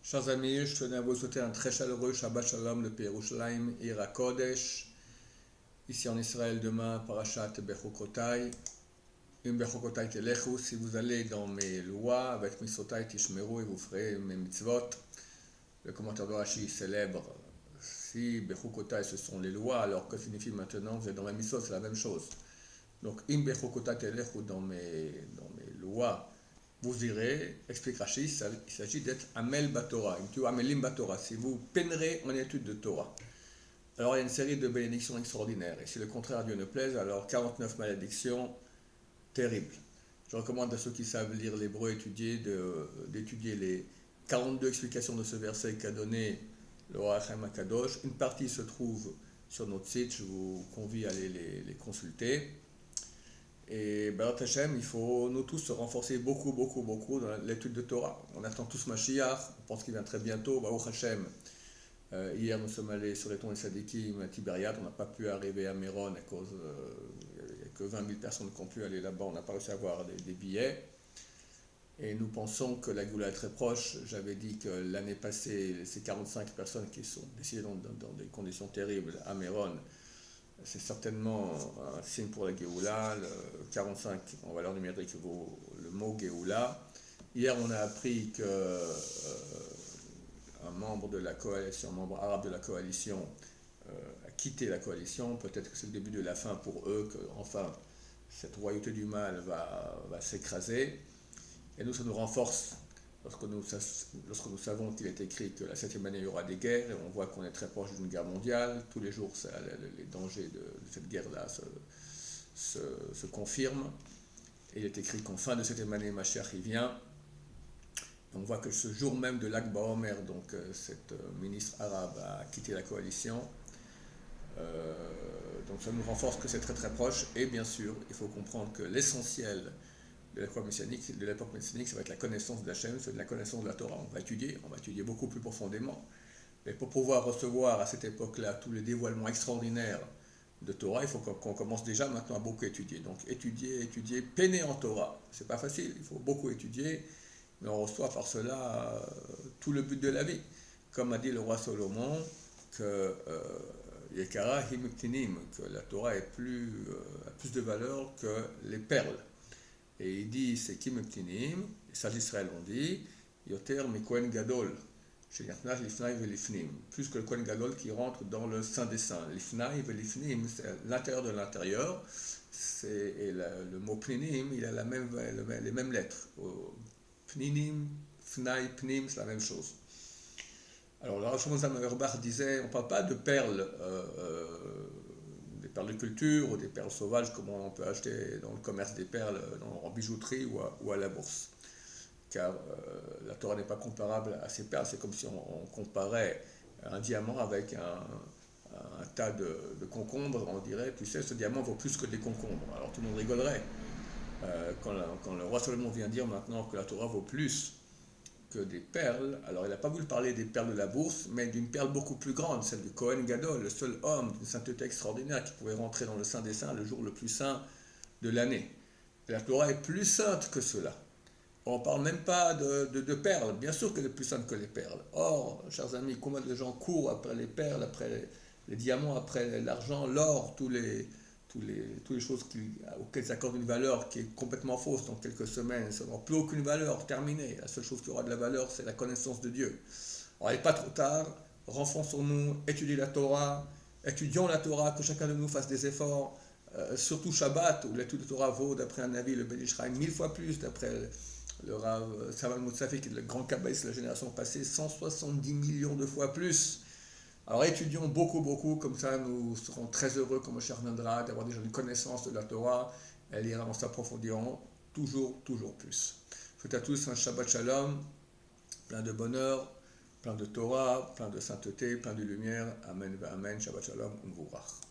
Chers amis, je tenais à vous souhaiter un très chaleureux Shabbat Shalom de Yerushalayim, Ira Kodesh. Ici en Israël, demain, Parashat Bechukotai. Bechukotai Telechu, si vous allez dans mes lois, avec Misotai Tishmeru, et vous ferez mes mitzvot. Le commentaire de Rashi célèbre. Si Bechukotai ce sont les lois, alors que signifie maintenant vous êtes dans la mitzvot, c'est la même chose. Donc, Bechukotai Telechu, dans mes lois, vous irez, explique Rashi, il s'agit d'être Amel Batora, Amelim Batora, si vous peinerez en étude de Torah. Alors il y a une série de bénédictions extraordinaires, et si le contraire à Dieu ne plaise, alors 49 malédictions terribles. Je recommande à ceux qui savent lire l'hébreu d'étudier les 42 explications de ce verset qu'a donné le Or HaChaim HaKadosh. Une partie se trouve sur notre site, je vous convie à aller les consulter. Et Baruch Hashem, il faut nous tous se renforcer beaucoup dans l'étude de Torah. On attend tous Mashiach, on pense qu'il vient très bientôt. Baruch Hashem, hier nous sommes allés sur les tons et Sadikim à Tibériade, on n'a pas pu arriver à Méron à cause, il n'y a que 20 000 personnes qui ont pu aller là-bas, on n'a pas réussi à avoir des billets. Et nous pensons que la Goula est très proche. J'avais dit que l'année passée, ces 45 personnes qui sont décédées dans des conditions terribles à Méron, c'est certainement un signe pour la Géoula. Le 45 en valeur numérique vaut le mot Géoula. Hier, on a appris qu'un membre de la coalition, un membre arabe de la coalition, a quitté la coalition. Peut-être que c'est le début de la fin pour eux, que enfin cette royauté du mal va s'écraser. Et nous, ça nous renforce. Lorsque nous savons qu'il est écrit que la 7e année, il y aura des guerres, et on voit qu'on est très proche d'une guerre mondiale, tous les jours, les dangers de cette guerre-là se confirment. Et il est écrit qu'en fin de 7e année, Mashiach y vient. On voit que ce jour même de l'Akba Omer, donc cette ministre arabe a quitté la coalition. Donc ça nous renforce que c'est très proche. Et bien sûr, il faut comprendre que l'essentiel de l'époque messianique, ça va être la connaissance de Hachem, c'est de la connaissance de la Torah. On va étudier beaucoup plus profondément. Mais pour pouvoir recevoir à cette époque-là tous les dévoilements extraordinaires de Torah, il faut qu'on commence déjà maintenant à beaucoup étudier. Donc étudier, peiner en Torah. C'est pas facile, il faut beaucoup étudier, mais on reçoit par cela tout le but de la vie. Comme a dit le roi Salomon, que Yekara Himuktinim, que la Torah a plus de valeur que les perles. Et il dit, c'est Kim Ptinim, les sages d'Israël ont dit, Yoter mi Kohen Gadol, Sheyatnach Lifnai Velifnim, plus que le Kohen Gadol qui rentre dans le Saint des Saints. Lifnai Velifnim, c'est l'intérieur de l'intérieur, et le mot Pninim, il a les mêmes lettres. Pninim, Fnai, Pnim, c'est la même chose. Alors, le Rav Shimon Zalman Auerbach disait, on ne parle pas de perles, des perles de culture ou des perles sauvages comme on peut acheter dans le commerce des perles en bijouterie ou à la bourse. Car la Torah n'est pas comparable à ces perles. C'est comme si on comparait un diamant avec un tas de concombres. On dirait, tu sais, ce diamant vaut plus que des concombres. Alors tout le monde rigolerait. Quand le roi Salomon vient dire maintenant que la Torah vaut plus que des perles, alors il n'a pas voulu parler des perles de la bourse, mais d'une perle beaucoup plus grande, celle du Kohen Gadol, le seul homme d'une sainteté extraordinaire qui pouvait rentrer dans le Saint des Saints le jour le plus saint de l'année. Et la Torah est plus sainte que cela. On ne parle même pas de perles, bien sûr qu'elle est plus sainte que les perles. Or, chers amis, combien de gens courent après les perles, après les diamants, après l'argent, l'or, toutes les choses auxquelles ils accordent une valeur qui est complètement fausse dans quelques semaines, ça n'aura plus aucune valeur, terminé. La seule chose qui aura de la valeur, c'est la connaissance de Dieu. Alors, il n'est pas trop tard, renforçons-nous, étudions la Torah, que chacun de nous fasse des efforts, surtout Shabbat, où l'étude de Torah vaut, d'après un avis, le Ben Ish Chai 1000 fois plus, d'après le Rav Saval Moutsafi, qui est le grand kabbaliste de la génération passée, 170 millions de fois plus. Alors étudions beaucoup, comme ça nous serons très heureux quand Moshe reviendra d'avoir déjà une connaissance de la Torah. Elle ira en s'approfondirant toujours plus. Je souhaite à tous un Shabbat Shalom, plein de bonheur, plein de Torah, plein de sainteté, plein de lumière. Amen, Amen, Shabbat Shalom, Umvurach.